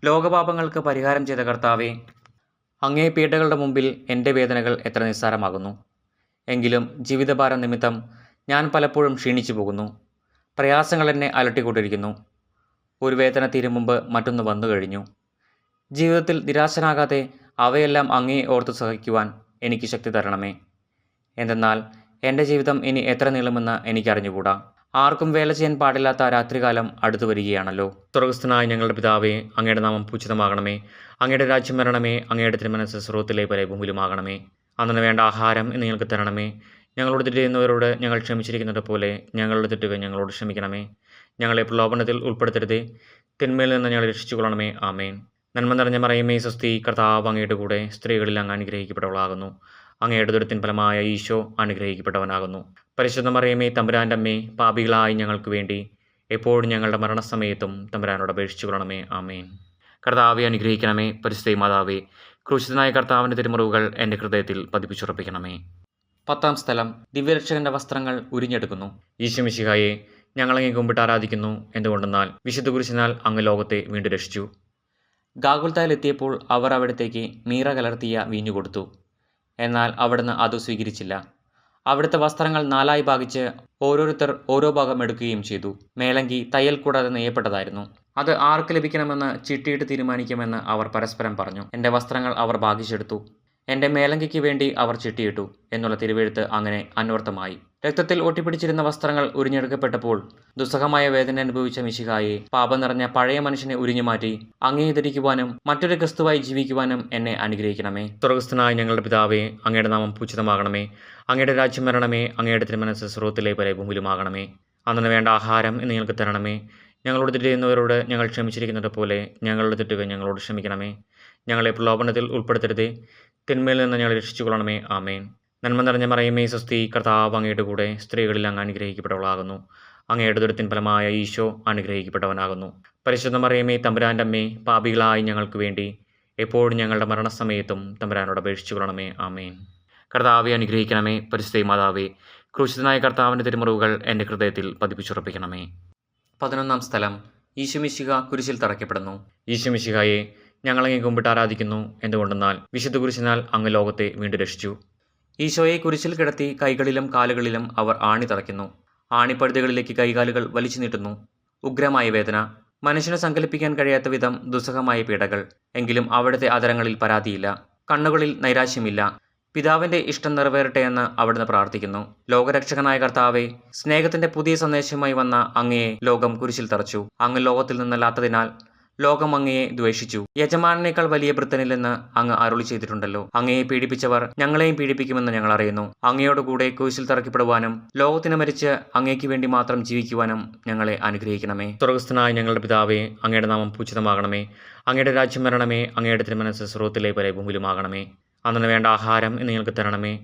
ലോകപാപങ്ങൾക്ക് പരിഹാരം ചെയ്ത കർത്താവെ, അങ്ങേ പീഡകളുടെ മുമ്പിൽ എൻ്റെ വേദനകൾ എത്ര നിസ്സാരമാകുന്നു. എങ്കിലും ജീവിതഭാരം നിമിത്തം ഞാൻ പലപ്പോഴും ക്ഷീണിച്ചു പോകുന്നു. പ്രയാസങ്ങൾ എന്നെ അലട്ടിക്കൊണ്ടിരിക്കുന്നു. ഒരു വേദന തീരും മുമ്പ് മറ്റൊന്ന് വന്നു കഴിഞ്ഞു. ജീവിതത്തിൽ നിരാശനാകാതെ അവയെല്ലാം അങ്ങേ ഓർത്ത് സഹിക്കുവാൻ എനിക്ക് ശക്തി തരണമേ. എന്തെന്നാൽ എൻ്റെ ജീവിതം ഇനി എത്ര നീളുമെന്ന് എനിക്കറിഞ്ഞുകൂടാ. ആർക്കും വേല ചെയ്യാൻ പാടില്ലാത്ത രാത്രികാലം അടുത്തു വരികയാണല്ലോ. സ്വർഗ്ഗസ്ഥനായ ഞങ്ങളുടെ പിതാവേ, അങ്ങയുടെ നാമം പൂജിതമാകണമേ. അങ്ങയുടെ രാജ്യം വരണമേ. അങ്ങയുടെ തിരുമനസ്സ് സ്വർഗ്ഗത്തിലെ പോലെ ഭൂമിയിലുമാകണമേ. അന്നു വേണ്ട ആഹാരം ഇന്ന് ഞങ്ങൾക്ക് തരണമേ. ഞങ്ങളോട് തെറ്റ് ചെയ്യുന്നവരോട് ഞങ്ങൾ ക്ഷമിച്ചിരിക്കുന്നത് പോലെ ഞങ്ങളുടെ തെറ്റുകൾ ഞങ്ങളോട് ക്ഷമിക്കണമേ. ഞങ്ങളെ പ്രലോഭനത്തിൽ ഉൾപ്പെടുത്തരുതേ, തിന്മയിൽ നിന്ന് ഞങ്ങളെ രക്ഷിച്ചുകൊള്ളണമേ. ആമേൻ. നന്മ നിറഞ്ഞ മറിയമേ, സ്വസ്തി, കർത്താവ് അങ്ങയുടെ കൂടെ സ്ത്രീകളിൽ അങ്ങ് അനുഗ്രഹിക്കപ്പെട്ടവളാകുന്നു. അങ്ങയുടെ ഉദരത്തിൻ ഫലമായ ഈശോ അനുഗ്രഹിക്കപ്പെട്ടവനാകുന്നു. പരിശുദ്ധ മറിയമേ, തമ്പുരാൻ്റെ അമ്മേ, പാപികളായി ഞങ്ങൾക്ക് വേണ്ടി എപ്പോഴും ഞങ്ങളുടെ മരണസമയത്തും തമ്പുരാനോട് അപേക്ഷിച്ചു കൊള്ളണമേ. ആമേൻ. കർത്താവെ അനുഗ്രഹിക്കണമേ. പരിശുദ്ധ മാതാവേ, ക്രൂശിതനായ കർത്താവിൻ്റെ തിരുമുറിവുകൾ എൻ്റെ ഹൃദയത്തിൽ പതിപ്പിച്ചുറപ്പിക്കണമേ. 10-ാം സ്ഥലം. ദിവ്യരക്ഷകന്റെ വസ്ത്രങ്ങൾ ഉരിഞ്ഞെടുക്കുന്നു. ഈശോമിശിഹായെ, ഞങ്ങളങ്ങേ കുമ്പിട്ട് ആരാധിക്കുന്നു. എന്തുകൊണ്ടെന്നാൽ വിശുദ്ധ കുരിശിനാൽ അങ്ങ് ലോകത്തെ വീണ്ടും രക്ഷിച്ചു. ഗാഗുൽത്തായിലെത്തിയപ്പോൾ അവർ അവിടത്തേക്ക് മീറ കലർത്തിയ വീഞ്ഞു കൊടുത്തു. എന്നാൽ അവിടുന്ന് അത് സ്വീകരിച്ചില്ല. അവിടുത്തെ വസ്ത്രങ്ങൾ 4 ഭാഗിച്ച് ഓരോരുത്തർ ഓരോ ഭാഗം എടുക്കുകയും ചെയ്തു. മേലങ്കി തയ്യൽ കൂടാതെ നെയ്യപ്പെട്ടതായിരുന്നു. അത് ആർക്ക് ലഭിക്കണമെന്ന് ചിട്ടിയിട്ട് തീരുമാനിക്കുമെന്ന് അവർ പരസ്പരം പറഞ്ഞു. എൻ്റെ വസ്ത്രങ്ങൾ അവർ ഭാഗിച്ചെടുത്തു, എൻ്റെ മേലങ്കിക്ക് വേണ്ടി അവർ ചിട്ടിയിട്ടു എന്നുള്ള തിരുവെഴുത്ത് അങ്ങനെ അന്വർത്ഥമായി. രക്തത്തിൽ ഒട്ടിപ്പിടിച്ചിരുന്ന വസ്ത്രങ്ങൾ ഉരിഞ്ഞെടുക്കപ്പെട്ടപ്പോൾ ദുസ്സഹമായ വേദന അനുഭവിച്ച മിശിഹായെ, പാപം നിറഞ്ഞ പഴയ മനുഷ്യനെ ഉരിഞ്ഞുമാറ്റി അങ്ങേ ധരിക്കുവാനും മറ്റൊരു ക്രിസ്തുവായി ജീവിക്കുവാനും എന്നെ അനുഗ്രഹിക്കണമേ. സ്വർഗ്ഗസ്ഥനായ ഞങ്ങളുടെ പിതാവേ, അങ്ങയുടെ നാമം പൂജിതമാകണമേ. അങ്ങയുടെ രാജ്യം വരണമേ. അങ്ങയുടെ തിരുമനസ്സ് സ്വർഗ്ഗത്തിലെ പോലെ ഭൂമിയിലുമാകണമേ. അന്നു വേണ്ട ആഹാരം ഇന്ന് ഞങ്ങൾക്ക് തരണമേ. ഞങ്ങളോട് തെറ്റ് ചെയ്യുന്നവരോട് ഞങ്ങൾ ക്ഷമിച്ചിരിക്കുന്നത് പോലെ ഞങ്ങളുടെ തെറ്റുകൾ ഞങ്ങളോട് ക്ഷമിക്കണമേ. ഞങ്ങളെ പ്രലോഭനത്തിൽ ഉൾപ്പെടുത്തരുതേ, തിന്മയിൽ നിന്ന് ഞങ്ങളെ രക്ഷിച്ചുകൊള്ളണമേ. ആമേൻ. നന്മ നിറഞ്ഞ മറിയമേ, സ്വസ്തി, കർത്താവ് അങ്ങയുടെ കൂടെ സ്ത്രീകളിൽ അങ്ങ് അനുഗ്രഹിക്കപ്പെട്ടവളാകുന്നു. അങ്ങയുടെ ദുരിതത്തിൻ ഫലമായ ഈശോ അനുഗ്രഹിക്കപ്പെട്ടവനാകുന്നു. പരിശുദ്ധ മറിയമേ, തമ്പുരാൻ്റെ അമ്മേ, പാപികളായി ഞങ്ങൾക്ക് വേണ്ടി എപ്പോഴും ഞങ്ങളുടെ മരണസമയത്തും തമ്പുരാനോട് അപേക്ഷിച്ചു കൊള്ളണമേ. ആമേൻ. കർത്താവെ അനുഗ്രഹിക്കണമേ. പരിശുദ്ധ മാതാവേ, ക്രൂശിതനായ കർത്താവിൻ്റെ തിരുമുറിവുകൾ എൻ്റെ ഹൃദയത്തിൽ പതിപ്പിച്ചുറപ്പിക്കണമേ. 11-ാം സ്ഥലം. ഈശോമിശിഹ കുരിശിൽ തറയ്ക്കപ്പെടുന്നു. ഈശോമിശിഹായെ, ഞങ്ങളങ്ങേ കുമ്പിട്ട് ആരാധിക്കുന്നു. എന്തുകൊണ്ടെന്നാൽ വിശുദ്ധ കുരിശിനാൽ അങ്ങ് ലോകത്തെ വീണ്ടും രക്ഷിച്ചു. ഈശോയെ കുരിശിൽ കിടത്തി കൈകളിലും കാലുകളിലും അവർ ആണി തറയ്ക്കുന്നു. ആണിപ്പഴുതുകളിലേക്ക് കൈകാലുകൾ വലിച്ചു നീട്ടുന്നു. ഉഗ്രമായ വേദന, മനുഷ്യന് സങ്കല്പിക്കാൻ കഴിയാത്ത വിധം ദുസ്സഹമായ പീഡകൾ. എങ്കിലും അവിടുത്തെ അതരങ്ങളിൽ പരാതിയില്ല, കണ്ണുകളിൽ നൈരാശ്യമില്ല. പിതാവിൻ്റെ ഇഷ്ടം നിറവേറട്ടെ എന്ന് അവിടുന്ന് പ്രാർത്ഥിക്കുന്നു. ലോകരക്ഷകനായ കർത്താവെ, സ്നേഹത്തിന്റെ പുതിയ സന്ദേശവുമായി വന്ന അങ്ങയെ ലോകം കുരിശിൽ തറച്ചു. അങ്ങ് ലോകത്തിൽ നിന്നല്ലാത്തതിനാൽ ലോകം അങ്ങയെ ദ്വേഷിച്ചു. യജമാനേക്കാൾ വലിയ ഭൃത്യനില്ലെന്ന് അങ്ങ് അരുളി ചെയ്തിട്ടുണ്ടല്ലോ. അങ്ങയെ പീഡിപ്പിച്ചവർ ഞങ്ങളെയും പീഡിപ്പിക്കുമെന്ന് ഞങ്ങൾ അറിയുന്നു. അങ്ങയോടുകൂടെ കുരിശിൽ തറയ്ക്കപ്പെടുവാനും ലോകത്തിന് മരിച്ച് അങ്ങേക്ക് വേണ്ടി മാത്രം ജീവിക്കുവാനും ഞങ്ങളെ അനുഗ്രഹിക്കണമേ. സ്വർഗ്ഗസ്ഥനായ ഞങ്ങളുടെ പിതാവേ, അങ്ങയുടെ നാമം പൂജിതമാകണമേ. അങ്ങയുടെ രാജ്യം വരണമേ. അങ്ങയുടെ തിരുമനസ്സ് സ്വർഗ്ഗത്തിലെ പോലെ ഭൂമിയിലുമാകണമേ. അന്നു വേണ്ട ആഹാരം ഇന്ന് ഞങ്ങൾക്ക് തരണമേ.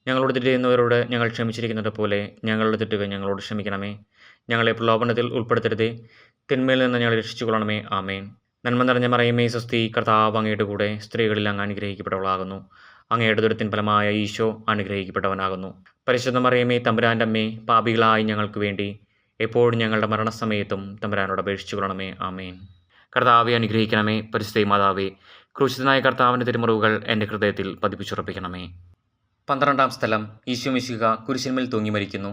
ഞങ്ങളോട് തെറ്റ് ചെയ്യുന്നവരോട് ഞങ്ങൾ ക്ഷമിച്ചിരിക്കുന്നത് പോലെ ഞങ്ങളുടെ തെറ്റുകൾ ഞങ്ങളോട് ക്ഷമിക്കണമേ. ഞങ്ങളെ പ്രലോഭനത്തിൽ ഉൾപ്പെടുത്തരുതേ, തിന്മയിൽ നിന്ന് ഞങ്ങളെ രക്ഷിച്ചുകൊള്ളണമേ. ആമേൻ. നന്മ നിറഞ്ഞ മറിയമേ, സ്വസ്തി, കർത്താവ് അങ്ങയുടെ കൂടെ സ്ത്രീകളിൽ അങ്ങ് അനുഗ്രഹിക്കപ്പെട്ടവളാകുന്നു. അങ്ങയുടെ ദുരിതത്തിൻ ഫലമായ ഈശോ അനുഗ്രഹിക്കപ്പെട്ടവനാകുന്നു. പരിശുദ്ധ മറിയമേ, തമ്പുരാൻ്റെ അമ്മേ, പാപികളായി ഞങ്ങൾക്ക് വേണ്ടി എപ്പോഴും ഞങ്ങളുടെ മരണസമയത്തും തമ്പുരാനോട് അപേക്ഷിച്ചു കൊള്ളണമേ. ആമേൻ. കർത്താവെ അനുഗ്രഹിക്കണമേ. പരിശുദ്ധ മാതാവേ, ക്രൂശിതനായ കർത്താവിൻ്റെ തിരുമുറിവുകൾ എൻ്റെ ഹൃദയത്തിൽ പതിപ്പിച്ചുറപ്പിക്കണമേ. 12-ാം സ്ഥലം. ഈശോമിശിഹ കുരിശിന്മേൽ തൂങ്ങി മരിക്കുന്നു.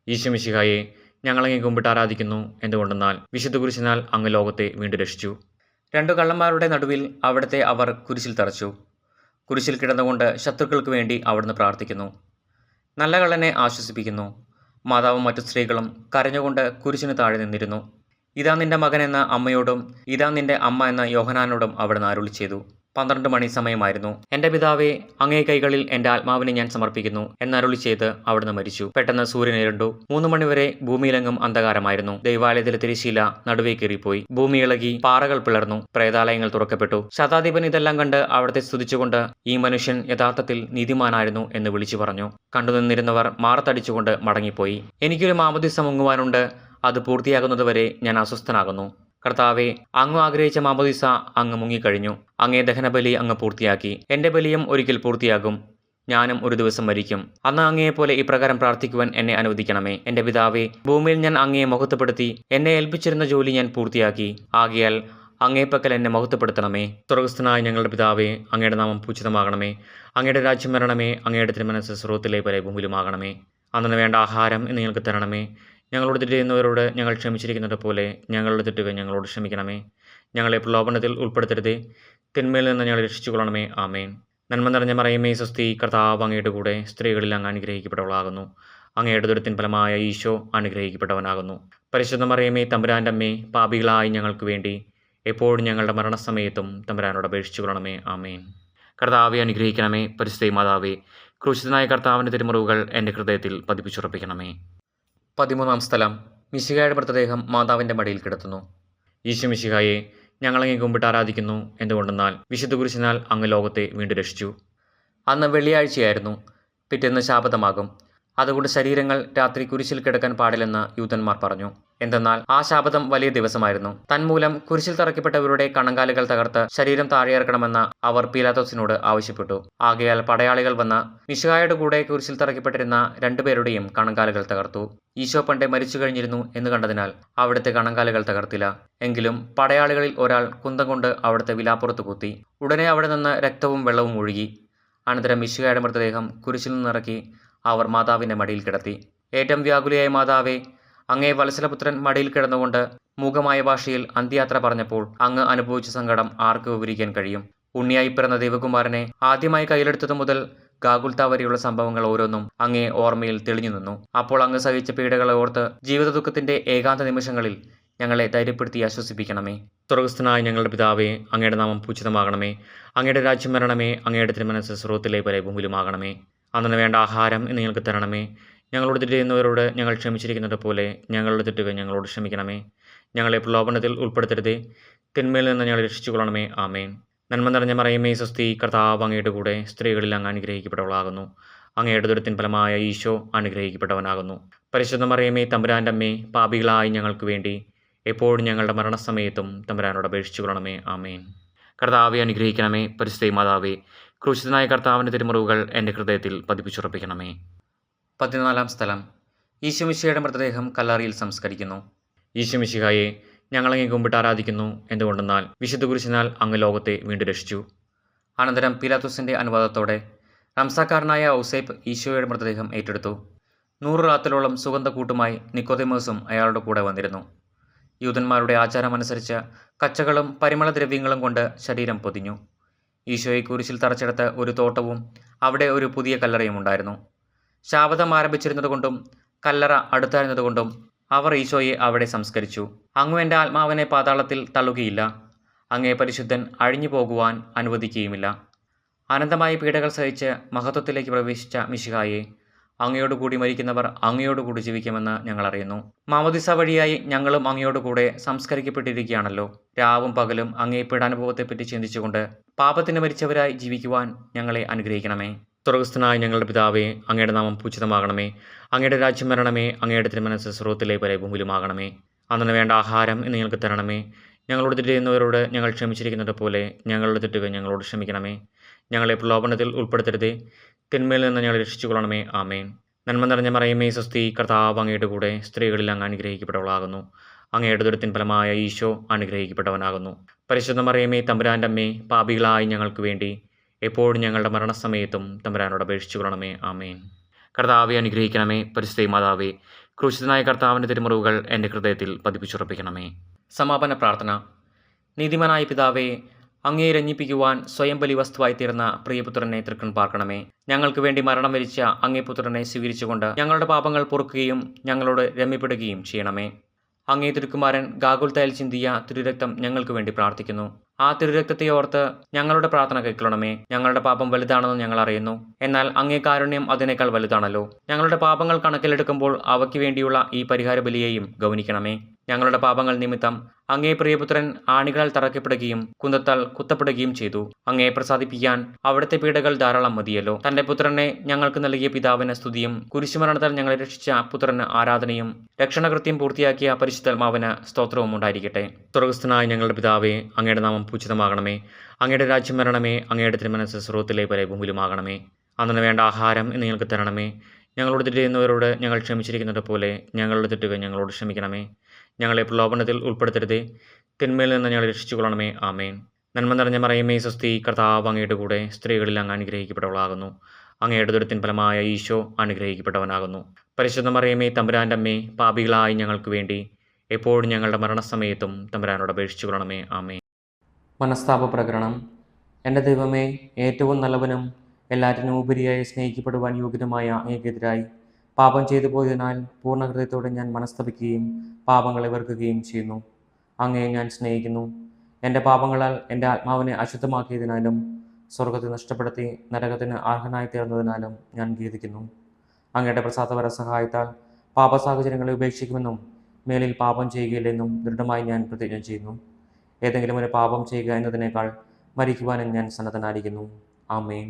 ഈശോമിശിഹായെ, ഞങ്ങളങ്ങേ കുമ്പിട്ട് ആരാധിക്കുന്നു. എന്തുകൊണ്ടെന്നാൽ വിശുദ്ധ കുരിശിനാൽ അങ്ങ് ലോകത്തെ വീണ്ടും രക്ഷിച്ചു. 2 കള്ളന്മാരുടെ നടുവിൽ അവിടുത്തെ അവർ കുരിശിൽ തറച്ചു. കുരിശിൽ കിടന്നുകൊണ്ട് ശത്രുക്കൾക്ക് വേണ്ടി അവിടുന്ന് പ്രാർത്ഥിക്കുന്നു. നല്ല കള്ളനെ ആശ്വസിപ്പിക്കുന്നു. മാതാവും മറ്റു സ്ത്രീകളും കരഞ്ഞുകൊണ്ട് കുരിശിന് താഴെ നിന്നിരുന്നു. ഇതാ നിന്റെ മകൻ എന്ന അമ്മയോടും ഇതാ നിന്റെ അമ്മ എന്ന യോഹനാനോടും അവിടുന്ന് അരുളി ചെയ്തു. 12 മണി സമയമായിരുന്നു. എൻ്റെ പിതാവേ, അങ്ങേ കൈകളിൽ എൻ്റെ ആത്മാവിനെ ഞാൻ സമർപ്പിക്കുന്നു എന്നരുളി ചെയ്ത് അവിടുന്ന് മരിച്ചു. പെട്ടെന്ന് സൂര്യൻ ഇരുണ്ടു. 3 മണിവരെ ഭൂമിയിലെങ്ങും അന്ധകാരമായിരുന്നു. ദൈവാലയത്തിലെ തിരശ്ശീല നടുവേ കീറിപ്പോയി. ഭൂമി ഇളകി, പാറകൾ പിളർന്നു, പ്രേതാലയങ്ങൾ തുറക്കപ്പെട്ടു. ശതാധിപൻ ഇതെല്ലാം കണ്ട് അവിടുത്തെ സ്തുതിച്ചുകൊണ്ട്, ഈ മനുഷ്യൻ യഥാർത്ഥത്തിൽ നീതിമാനായിരുന്നു എന്ന് വിളിച്ചു പറഞ്ഞു. കണ്ടുനിന്നിരുന്നവർ മാറത്തടിച്ചുകൊണ്ട് മടങ്ങിപ്പോയി. എനിക്കൊരു മാമോദീസ മുങ്ങുവാനുണ്ട്, അത് പൂർത്തിയാകുന്നതുവരെ ഞാൻ അസ്വസ്ഥനാകുന്നു. കർത്താവെ, അങ്ങ് ആഗ്രഹിച്ച മാമോദീസ അങ്ങ് മുങ്ങിക്കഴിഞ്ഞു. അങ്ങേ ദഹനബലി അങ്ങ് പൂർത്തിയാക്കി. എൻ്റെ ബലിയും ഒരിക്കൽ പൂർത്തിയാകും. ഞാനും ഒരു ദിവസം മരിക്കും. അന്ന് അങ്ങയെപ്പോലെ ഇപ്രകാരം പ്രാർത്ഥിക്കുവാൻ എന്നെ അനുവദിക്കണമേ. എൻ്റെ പിതാവേ, ഭൂമിയിൽ ഞാൻ അങ്ങയെ മഹത്വപ്പെടുത്തി. എന്നെ ഏൽപ്പിച്ചിരുന്ന ജോലി ഞാൻ പൂർത്തിയാക്കി. ആകയാൽ അങ്ങേപ്പക്കൽ എന്നെ മഹത്വപ്പെടുത്തണമേ. സ്വർഗ്ഗസ്ഥനായ ഞങ്ങളുടെ പിതാവേ, അങ്ങയുടെ നാമം പൂജിതമാകണമേ. അങ്ങയുടെ രാജ്യം വരണമേ. അങ്ങയുടെ തിരുമനസ്സ് സ്വർഗ്ഗത്തിലെ പോലെ ഭൂമിയിലുമാകണമേ. അന്നു വേണ്ട ആഹാരം ഇന്ന് ഞങ്ങൾക്ക് തരണമേ. ഞങ്ങളോട് തെറ്റ് ചെയ്യുന്നവരോട് ഞങ്ങൾ ക്ഷമിച്ചിരിക്കുന്നത് പോലെ ഞങ്ങളുടെ തെറ്റുകൾ ഞങ്ങളോട് ക്ഷമിക്കണമേ. ഞങ്ങളെ പ്രലോഭനത്തിൽ ഉൾപ്പെടുത്തരുതേ, തിന്മയിൽ നിന്ന് ഞങ്ങളെ രക്ഷിച്ചുകൊള്ളണമേ. ആമേൻ. നന്മ നിറഞ്ഞ മറിയമേ, സ്വസ്തി, കർത്താവ് അങ്ങയുടെ കൂടെ സ്ത്രീകളിൽ അങ്ങ് അനുഗ്രഹിക്കപ്പെട്ടവളാകുന്നു. അങ്ങയുടെ ദുരിതത്തിൻ ഫലമായ ഈശോ അനുഗ്രഹിക്കപ്പെട്ടവനാകുന്നു. പരിശുദ്ധ മറിയമേ, തമ്പുരാൻ്റെ അമ്മേ, പാപികളായി ഞങ്ങൾക്ക് വേണ്ടി എപ്പോഴും ഞങ്ങളുടെ മരണസമയത്തും തമ്പുരാനോട് അപേക്ഷിച്ചു കൊള്ളണമേ. ആമേൻ. കർത്താവെ അനുഗ്രഹിക്കണമേ. പരിശുദ്ധ മാതാവേ, ക്രൂശിതനായ കർത്താവിൻ്റെ തിരുമുറിവുകൾ എൻ്റെ ഹൃദയത്തിൽ പതിപ്പിച്ചുറപ്പിക്കണമേ. 13-ാം സ്ഥലം. മിശിഹായുടെ മൃതദേഹം മാതാവിൻ്റെ മടിയിൽ കിടത്തുന്നു. ഈശോമിശിഹായെ, ഞങ്ങളങ്ങേ കുമ്പിട്ട് ആരാധിക്കുന്നു. എന്തുകൊണ്ടെന്നാൽ വിശുദ്ധ കുരിശിനാൽ അങ്ങ് ലോകത്തെ വീണ്ടും രക്ഷിച്ചു. അന്ന് വെള്ളിയാഴ്ചയായിരുന്നു. പിറ്റേന്ന് ശാബതമാകും. അതുകൊണ്ട് ശരീരങ്ങൾ രാത്രി കുരിശിൽ കിടക്കാൻ പാടില്ലെന്ന് യൂതന്മാർ പറഞ്ഞു. എന്തെന്നാൽ ആ ശാപതം വലിയ ദിവസമായിരുന്നു. തന്മൂലം കുരിശിൽ തറയ്ക്കപ്പെട്ടവരുടെ കണങ്കാലുകൾ തകർത്ത് ശരീരം താഴെയിറക്കണമെന്ന് അവർ പീലാത്തോസിനോട് ആവശ്യപ്പെട്ടു. ആകയാൽ പടയാളികൾ വന്ന് മിശിഹായുടെ കൂടെ കുരിശിൽ തറയ്ക്കപ്പെട്ടിരുന്ന രണ്ടുപേരുടെയും കണങ്കാലുകൾ തകർത്തു. ഈശോ പണ്ടേ മരിച്ചു കഴിഞ്ഞിരുന്നു എന്ന് കണ്ടതിനാൽ അവിടുത്തെ കണങ്കാലുകൾ തകർത്തില്ല. എങ്കിലും പടയാളികളിൽ ഒരാൾ കുന്തം കൊണ്ട് അവിടുത്തെ വിലാപ്പുറത്ത് കുത്തി. ഉടനെ അവിടെ നിന്ന് രക്തവും വെള്ളവും ഒഴുകി. അനന്തരം മിശിഹായുടെ മൃതദേഹം കുരിശിൽ നിന്നിറക്കി അവർ മാതാവിന്റെ മടിയിൽ കിടത്തി. ഏറ്റവും വ്യാകുലയായ മാതാവേ, അങ്ങേ വത്സലപുത്രൻ മടിയിൽ കിടന്നുകൊണ്ട് മൂകമായ ഭാഷയിൽ അന്ത്യയാത്ര പറഞ്ഞപ്പോൾ അങ്ങ് അനുഭവിച്ച സങ്കടം ആർക്ക് വിവരിക്കാൻ കഴിയും? ഉണ്ണിയായി പിറന്ന ദൈവകുമാരനെ ആദ്യമായി കയ്യിലെടുത്തതു മുതൽ ഗാഗുൽത്ത വരെയുള്ള സംഭവങ്ങൾ ഓരോന്നും അങ്ങേ ഓർമ്മയിൽ തെളിഞ്ഞു നിന്നു. അപ്പോൾ അങ്ങ് സഹിച്ച പീഡകളെ ഓർത്ത് ജീവിത ദുഃഖത്തിന്റെ ഏകാന്ത നിമിഷങ്ങളിൽ ഞങ്ങളെ ധൈര്യപ്പെടുത്തി ആശ്വസിപ്പിക്കണമേ. സ്വർഗസ്ഥനായ ഞങ്ങളുടെ പിതാവേ, അങ്ങയുടെ നാമം പൂജിതമാകണമേ. അങ്ങയുടെ രാജ്യം വരണമേ. അങ്ങയുടെ തിരുമനസ്സ് സ്വർഗ്ഗത്തിലെ പോലെ ഭൂമിയിലുമാകണമേ. അന്നു വേണ്ട ആഹാരം ഇന്ന് ഞങ്ങൾക്ക് തരണമേ. ഞങ്ങളോട് തെറ്റ് ചെയ്യുന്നവരോട് ഞങ്ങൾ ക്ഷമിച്ചിരിക്കുന്നത് പോലെ ഞങ്ങളുടെ തെറ്റുകൾ ഞങ്ങളോട് ക്ഷമിക്കണമേ. ഞങ്ങളെ പ്രലോഭനത്തിൽ ഉൾപ്പെടുത്തരുതേ, തിന്മയിൽ നിന്ന് ഞങ്ങളെ രക്ഷിച്ചുകൊള്ളണമേ. ആമേൻ. നന്മ നിറഞ്ഞ മറിയമേ, സ്വസ്തി, കർത്താവ് അങ്ങയുടെ കൂടെ സ്ത്രീകളിൽ അങ്ങ് അനുഗ്രഹിക്കപ്പെട്ടവളാകുന്നു. അങ്ങയുടെ ദുരിതത്തിൻ ഫലമായ ഈശോ അനുഗ്രഹിക്കപ്പെട്ടവനാകുന്നു. പരിശുദ്ധ മറിയമേ, തമ്പുരാൻ്റെ അമ്മേ, പാപികളായി ഞങ്ങൾക്ക് വേണ്ടി എപ്പോഴും ഞങ്ങളുടെ മരണസമയത്തും തമ്പുരാനോട് അപേക്ഷിച്ചുകൊള്ളണമേ. ആമേൻ. കർത്താവെ അനുഗ്രഹിക്കണമേ. പരിശുദ്ധ മാതാവേ, ക്രൂശിതനായ കർത്താവിൻ്റെ തിരുമുറിവുകൾ എൻ്റെ ഹൃദയത്തിൽ പതിപ്പിച്ചുറപ്പിക്കണമേ. 14 സ്ഥലം. ഈശോമിശിഹായുടെ മൃതദേഹം കല്ലറയിൽ സംസ്കരിക്കുന്നു. ഈശോമിശിഹായെ ഞങ്ങളങ്ങേ കുമ്പിട്ട് ആരാധിക്കുന്നു. എന്തുകൊണ്ടെന്നാൽ വിശുദ്ധ കുരിശിനാൽ അങ്ങ് ലോകത്തെ വീണ്ടും രക്ഷിച്ചു. അനന്തരം പീലാത്തോസിൻ്റെ അനുവാദത്തോടെ റംസാക്കാരനായ ഔസേപ്പ് ഈശോയുടെ മൃതദേഹം ഏറ്റെടുത്തു. 100 റാത്തലോളം സുഗന്ധക്കൂട്ടുമായി നിക്കോദെമോസും അയാളുടെ കൂടെ വന്നിരുന്നു. യൂതന്മാരുടെ ആചാരമനുസരിച്ച് കച്ചകളും പരിമളദ്രവ്യങ്ങളും കൊണ്ട് ശരീരം പൊതിഞ്ഞു. ഈശോയെ കുരിശിൽ തറച്ചെടുത്ത് ഒരു തോട്ടവും അവിടെ ഒരു പുതിയ കല്ലറയും ഉണ്ടായിരുന്നു. ശാപതം ആരംഭിച്ചിരുന്നതുകൊണ്ടും കല്ലറ അടുത്തായിരുന്നതുകൊണ്ടും അവർ ഈശോയെ അവിടെ സംസ്കരിച്ചു. അങ്ങ് എൻ്റെ ആത്മാവിനെ പാതാളത്തിൽ തള്ളുകയില്ല. അങ്ങേ പരിശുദ്ധൻ അഴിഞ്ഞു പോകുവാൻ അനുവദിക്കുകയുമില്ല. അനന്തമായ പീഡകൾ സഹിച്ച് മഹത്വത്തിലേക്ക് പ്രവേശിച്ച മിശിഹായെ, അങ്ങയോടുകൂടി മരിക്കുന്നവർ അങ്ങയോടുകൂടി ജീവിക്കുമെന്ന് ഞങ്ങൾ അറിയുന്നു. മാമോദിസ വഴിയായി ഞങ്ങളും അങ്ങയോടുകൂടെ സംസ്കരിക്കപ്പെട്ടിരിക്കുകയാണല്ലോ. രാവും പകലും അങ്ങേ പീഡാനുഭവത്തെപ്പറ്റി ചിന്തിച്ചുകൊണ്ട് പാപത്തിന് മരിച്ചവരായി ജീവിക്കുവാൻ ഞങ്ങളെ അനുഗ്രഹിക്കണമേ. സ്വർഗസ്ഥനായ ഞങ്ങളുടെ പിതാവേ, അങ്ങയുടെ നാമം പൂജിതമാകണമേ. അങ്ങയുടെ രാജ്യം വരണമേ. അങ്ങയുടെ തിരുമനസ്സ് സ്വർഗ്ഗത്തിലെ പോലെ ഭൂമിയിലുമാകണമേ. അന്നു വേണ്ട ആഹാരം ഇന്ന് ഞങ്ങൾക്ക് തരണമേ. ഞങ്ങളോട് തെറ്റ് ചെയ്യുന്നവരോട് ഞങ്ങൾ ക്ഷമിച്ചിരിക്കുന്നത് പോലെ ഞങ്ങളുടെ തെറ്റുകൾ ഞങ്ങളോട് ക്ഷമിക്കണമേ. ഞങ്ങളെ പ്രലോഭനത്തിൽ ഉൾപ്പെടുത്തരുതേ, തിന്മയിൽ നിന്ന് ഞങ്ങളെ രക്ഷിച്ചുകൊള്ളണമേ. ആമേൻ. നന്മ നിറഞ്ഞ മറിയമേ, സ്വസ്തി, കർത്താവ് അങ്ങയുടെ കൂടെ സ്ത്രീകളിൽ അങ്ങ് അനുഗ്രഹിക്കപ്പെട്ടവളാകുന്നു. അങ്ങയുടെ ദുരിതത്തിൻ ഫലമായ ഈശോ അനുഗ്രഹിക്കപ്പെട്ടവനാകുന്നു. പരിശുദ്ധ മറിയമേ, തമ്പുരാൻ്റെ അമ്മേ, പാപികളായി ഞങ്ങൾക്ക് വേണ്ടി എപ്പോഴും ഞങ്ങളുടെ മരണസമയത്തും തമ്പുരാനോട് അപേക്ഷിച്ചുകൊള്ളണമേ. ആമേൻ. കർത്താവെ അനുഗ്രഹിക്കണമേ. പരിശുദ്ധ മാതാവേ, ക്രൂശിതനായ കർത്താവിൻ്റെ തിരുമുറിവുകൾ എൻ്റെ ഹൃദയത്തിൽ പതിപ്പിച്ചുറപ്പിക്കണമേ. സമാപന പ്രാർത്ഥന. നീതിമാനായ പിതാവേ, അങ്ങയെ രഞ്ജിപ്പിക്കുവാൻ സ്വയം ബലി വസ്തുവായി തീർന്ന പ്രിയപുത്രനെ തൃക്കൺ പാർക്കണമേ. ഞങ്ങൾക്ക് വേണ്ടി മരണം വരിച്ച അങ്ങേ പുത്രനെ സ്വീകരിച്ചുകൊണ്ട് ഞങ്ങളുടെ പാപങ്ങൾ പൊറുക്കുകയും ഞങ്ങളോട് രമ്യപ്പെടുകയും ചെയ്യണമേ. അങ്ങേ തിരുക്കുമാരൻ ഗാഗുൽത്തയിൽ ചിന്തിയ തിരുരക്തം ഞങ്ങൾക്ക് വേണ്ടി പ്രാർത്ഥിക്കുന്നു. ആ തിരുരക്തത്തെ ഓർത്ത് ഞങ്ങളുടെ പ്രാർത്ഥന കൈക്കൊള്ളണമേ. ഞങ്ങളുടെ പാപം വലുതാണെന്ന് ഞങ്ങൾ അറിയുന്നു. എന്നാൽ അങ്ങേ കാരുണ്യം അതിനേക്കാൾ വലുതാണല്ലോ. ഞങ്ങളുടെ പാപങ്ങൾ കണക്കിലെടുക്കുമ്പോൾ അവയ്ക്ക് വേണ്ടിയുള്ള ഈ പരിഹാര ബലിയെയും ഗൗനിക്കണമേ. ഞങ്ങളുടെ പാപങ്ങൾ നിമിത്തം അങ്ങേ പ്രിയപുത്രൻ ആണികളാൽ തറയ്ക്കപ്പെടുകയും കുന്തത്താൽ കുത്തപ്പെടുകയും ചെയ്തു. അങ്ങയെ പ്രസാദിപ്പിക്കാൻ അവിടുത്തെ പീഡകൾ ധാരാളം മതിയല്ലോ. തന്റെ പുത്രനെ ഞങ്ങൾക്ക് നൽകിയ പിതാവിന് സ്തുതിയും കുരിശുമരണത്താൽ ഞങ്ങളെ രക്ഷിച്ച പുത്രന് ആരാധനയും രക്ഷണകൃത്യം പൂർത്തിയാക്കിയ പരിശുദ്ധാത്മാവിന് സ്തോത്രവും ഉണ്ടായിരിക്കട്ടെ. സ്വർഗസ്ഥനായ ഞങ്ങളുടെ പിതാവേ, അങ്ങയുടെ നാമം പൂജിതമാകണമേ. അങ്ങയുടെ രാജ്യം വരണമേ. അങ്ങയുടെ തിരുമനസ്സ് സ്വർഗ്ഗത്തിലെ പോലെ ഭൂമിയിലുമാകണമേ. അന്നു വേണ്ട ആഹാരം ഇന്ന് ഞങ്ങൾക്ക് തരണമേ. ഞങ്ങളോട് തെറ്റ് ചെയ്യുന്നവരോട് ഞങ്ങൾ ക്ഷമിച്ചിരിക്കുന്നത് പോലെ ഞങ്ങളുടെ തെറ്റുകൾ ഞങ്ങളോട് ക്ഷമിക്കണമേ. ഞങ്ങളെ പ്രലോഭനത്തിൽ ഉൾപ്പെടുത്തരുതേ, തിന്മയിൽ നിന്ന് ഞങ്ങളെ രക്ഷിച്ചുകൊള്ളണമേ. ആമേൻ. നന്മ നിറഞ്ഞ മറിയമേ, സ്വസ്തി, കർത്താവ് അങ്ങയുടെ കൂടെ സ്ത്രീകളിൽ അങ്ങ് അനുഗ്രഹിക്കപ്പെട്ടവളാകുന്നു. അങ്ങയുടെ ദുരിതത്തിൻ ഫലമായ ഈശോ അനുഗ്രഹിക്കപ്പെട്ടവനാകുന്നു. പരിശുദ്ധ മറിയമേ, തമ്പുരാൻ്റെ അമ്മേ, പാപികളായി ഞങ്ങൾക്ക് വേണ്ടി എപ്പോഴും ഞങ്ങളുടെ മരണസമയത്തും തമ്പുരാനോട് അപേക്ഷിച്ചുകൊള്ളണമേ. ആമേൻ. മനസ്താപ പ്രകരണം. എൻ്റെ ദൈവമേ, ഏറ്റവും നല്ലവനും എല്ലാറ്റിനും ഉപരിയായി സ്നേഹിക്കപ്പെടുവാൻ യോഗ്യനുമായ അങ്ങേക്കെതിരായി പാപം ചെയ്തു പോയതിനാൽ പൂർണ്ണ ഹൃദയത്തോടെ ഞാൻ മനസ്തപിക്കുകയും പാപങ്ങളെ വെറുക്കുകയും ചെയ്യുന്നു. അങ്ങയെ ഞാൻ സ്നേഹിക്കുന്നു. എൻ്റെ പാപങ്ങളാൽ എൻ്റെ ആത്മാവിനെ അശുദ്ധമാക്കിയതിനാലും സ്വർഗത്തെ നഷ്ടപ്പെടുത്തി നരകത്തിന് അർഹനായി തീർന്നതിനാലും ഞാൻ ഖേദിക്കുന്നു. അങ്ങയുടെ പ്രസാദപര സഹായത്താൽ പാപ സാഹചര്യങ്ങളെ ഉപേക്ഷിക്കുമെന്നും മേലിൽ പാപം ചെയ്യുകയില്ലെന്നും ദൃഢമായി ഞാൻ പ്രതിജ്ഞ ചെയ്യുന്നു. ഏതെങ്കിലും ഒരു പാപം ചെയ്യുക എന്നതിനേക്കാൾ മരിക്കുവാനും ഞാൻ സന്നദ്ധനായിരിക്കുന്നു. ആമേൻ.